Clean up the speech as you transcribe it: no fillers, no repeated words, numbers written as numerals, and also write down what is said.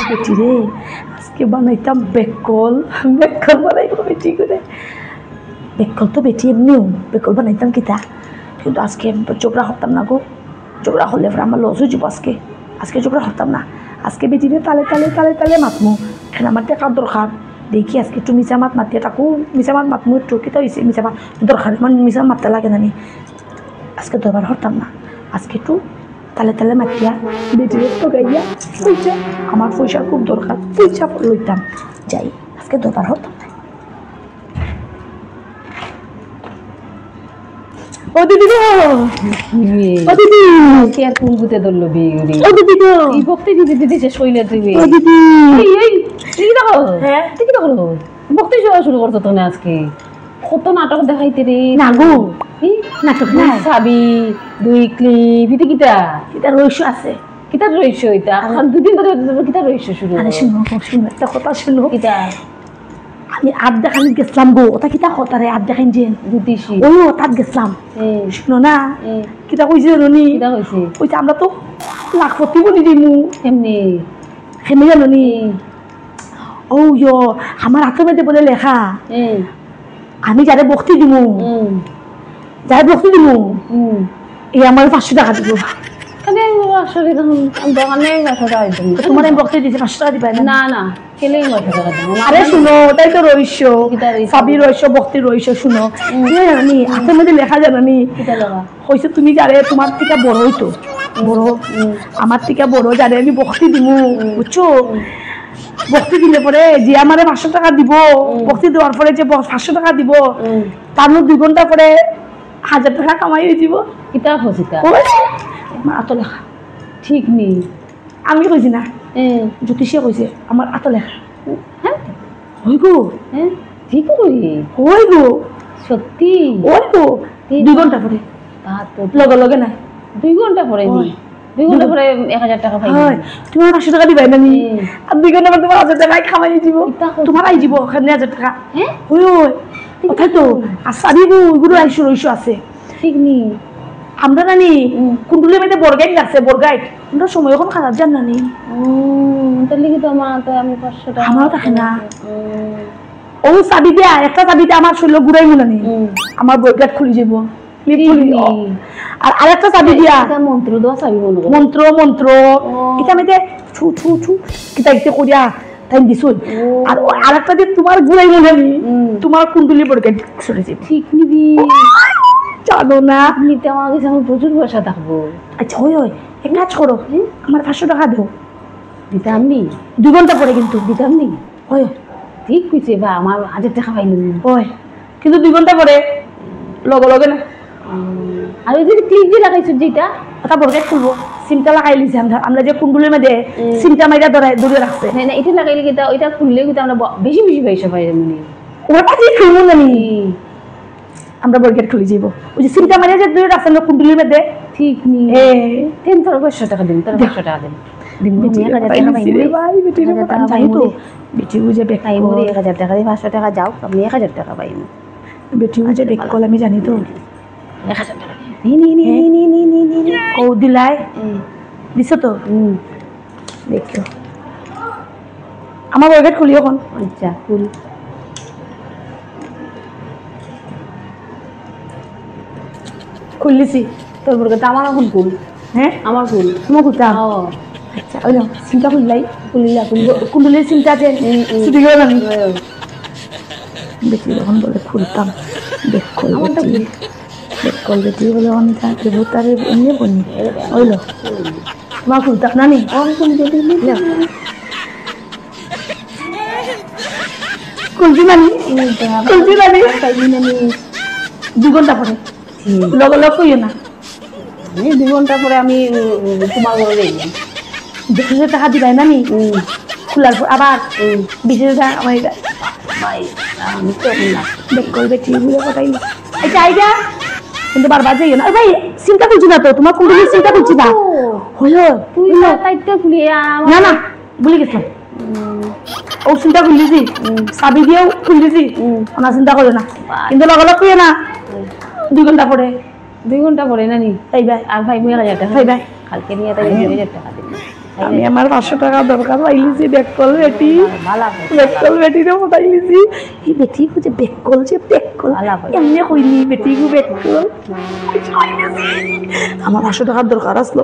বেটি রে আজকে বানাইতাম বেকল বানাইবো বেটি করে বেকল তো বেটি এমনিও বেকল বানাইতাম কিতা কিন্তু আজকে চোখরা হতাম না গো চোখরা হলে আমার লস হয়ে যাবো আজকে চোখরা হতাম না আজকে বেটিরে তালে মাতমু এখন আমার টাকার দরকার দেখি আজকে একটু মিশা মাত মাতিয়ে থাকো মিশা মাত মাতমু একটু কিতা হয়েছে মিশা মাত দরকার মানে মিশা মাততে লাগে না আজকে দরবার হতাম না আজকে একটু তালে মাতিয়া বেটিরে তো গাইয়া পয়সা আমার পয়সা খুব দরকার পয়সা লইতাম যাই আজকে দরবার হতাম না ও দিদি গো ও দিদি কে আর কোন গুতে ধরলো বিউরি ও দিদি গো এই বক্তি দিদি সে শৈলে তুই ও দিদি এই তুই কি দেখো হ্যাঁ তুই কি দেখো বক্তি শুরু করছো তো না আজকে কত নাটক দেখাইতে রে না গো এই নাটক না সাবি দুই ক্লিপ ইতি কিটা এটা রহস্য আছে কিটা রইছো এটা আর দুদিন ধরে কিটা রইছো শুরু আরে শুনো একটা কথা শুনো কিটা আমি আট দেখানি গেছিলাম গো ওটা কিতা হতারে আট দেখান যে দুতিশি ও তাত গেছিলাম এই শুনো না এই কিতা কইছে রনি কিটা হইছে কইছে আমরা তো লাখপতি বলি দিমু এমনি হেনে জানি ও ইয়ো আমার হাতের মধ্যে বলে লেখা এই আমি যারে বক্তি দিমু যারে বক্তি দিমু এই আমার 500 টাকা দিব আরে আসলে দোকানে 500 টাকা দিতাম তোমার আমি বক্তি দিছি 500 টাকা দিবা না না কেলে 500 টাকা দিতাম আরে শুনো তাই তো রহস্য কিতা রহস্য? সাবি রহস্য ভক্তি রহস্য শুনো জানি হাতের মধ্যে লেখা জানি কিটা লাগা হয়েছে তুমি যারে তোমার থেকে বড় হইতো বড় আমার থেকে বড় যারে আমি বক্তি দিমু বুঝছো বক্তি দিলে পরে যে আমারে 500 টাকা দিব বক্তি দেওয়ার পরে যে 500 টাকা দিব তার 2 ঘন্টা পরে 1000 টাকা কামাই হয়ে যাব কিতা হসিতা আত লেখা ঠিক নি আমি কইছি না এ জ্যোতিষে কইছে আমার আত লেখা হ্যাঁ হই গো হ্যাঁ ঠিক কই হই গো সত্যি ওই গো 2 ঘন্টা পরে তা তো লগে না 2 ঘন্টা পরে নি 2 ঘন্টা পরে 1000 টাকা পাই হয় তোমার 500 টাকা দিবাই না নি আর 2 ঘন্টা পরে তোমার 1000 টাকা কামাই দিব তোমার আই দিব ওখানে 1000 টাকা হ্যাঁ ওই কোথায় তো আর সাবিগু এগুলো আইসো রইসো আছে ঠিক নি আমরা নানি কুন্ডুলের মধ্যে বরগাইট লাগছে বরগাইট আমরা সময় এখন খারাপ জান নানি তাহলে কি তো আমার তো আমি 500 টাকা আমারও থাকে না ও চাবি দিয়া একটা চাবিতে আমার শরীর ঘুরাই নানি আমার বরগাইট খুলি যাব আর আরেকটা চাবি দিয়া মন্ত্র দোয়া চাবি মনে মন্ত্র এটা মধ্যে ছু ছু ছু কিতা ইতে করিয়া তাই দিছুন আর আরেকটা দিয়ে তোমার ঘুরাই নানি তোমার কুন্ডুলি বরগাইট চলে যাবে ঠিক নিবি জানো না নিতে আমার কাছে আমি প্রচুর পয়সা থাকবো আচ্ছা ওই এক কাজ করো আমার 500 টাকা দাও দিতাম নি 2 ঘন্টা পরে কিন্তু দিতাম নি ওই ঠিক কইছে বা আমার 1000 টাকা পাইলাম ওই কিন্তু 2 ঘন্টা পরে লগে না আর ওই যে ক্লিপ দিয়ে লাগাইছো যেটা ওটা বরগাইট খুলবো সিমটা লাগাই লিছি আমরা যে কুন্ডুলের মধ্যে সিমটা মাইরা ধরে রাখছে না না এটা লাগাইলে কি ওইটা খুললে কিন্তু আমরা বেশি পয়সা পাই এমনি ওটা পাতি খুলবো নানি আমরা বরগাইট খুলে যাবো ওই যে সিমটা মাইরা যে ধরে রাখছে আমরা কুন্ডুলের মধ্যে ঠিক নি দেন তোর 500 টাকা দিন তোর 500 টাকা দিন দিন আমি 1000 টাকা পাই ভাই বেটির কথা জানি তো বেটি বুঝে বেক পাই মুড়ি 1000 টাকা দিয়ে 500 টাকা যাও আমি 1000 টাকা পাই বেটি বুঝে বেক কল আমি জানি তো 1000 টাকা নি ও দিলাই দিছো তো দেখো আমার বরগাইট খুলি এখন আচ্ছা ফুল খুললিছি তোর বরগাইট আমার এখন ফুল হ্যাঁ আমার ফুল তোমার কোথা ও আচ্ছা ওই নাও সিমটা খুললাই ফুলিলা ফুল কুন্ডুলের সিমটা আছে ছুটি গেল আমি বেটি যখন বলে খুলতাম বেক কল বেটি বলে অনেক দেবো তার এমনি বনি ওইলো তোমার খুলতাম না নি খুলছি নানি 2 ঘন্টা পরে লগ কইও না 2 ঘন্টা পরে আমি তোমার ঘরে যাইলাম 20,000 টাকা দিবাই নানি খোলার পর আবার 20,000 টাকা আমার ভাই আমি তো না বেক কল বেটি বলে কথাইলো আচ্ছা আইডা কিন্তু বারবার যাইও না ভাই সিমটা খুলছি না তো তোমার কুন্ডুলির সিমটা খুলছি না হলো তুই তাইতে খুলিয়া না না ভুলে গেছিলাম ও চিন্তা খুললিছি চাবি দিয়েও খুললিছি ওনা চিন্তা করো না কিন্তু লগালগ কইও না 2 ঘন্টা পরে 2 ঘন্টা পরে নানি তাই ভাই আর ভাই 1000 টাকা ভাই ভাই কালকে নিয়ে তাই 2000 টাকা দিন আমি আমার 500 টাকা দরকার পাইলিছি বেকল বেটি ভালো বেকল বেটি রে মোটাইলিছি এই বেটি যে বেকল এমনি কইনি বেটি গু বেকল আমার 500 টাকার দরকার আসলো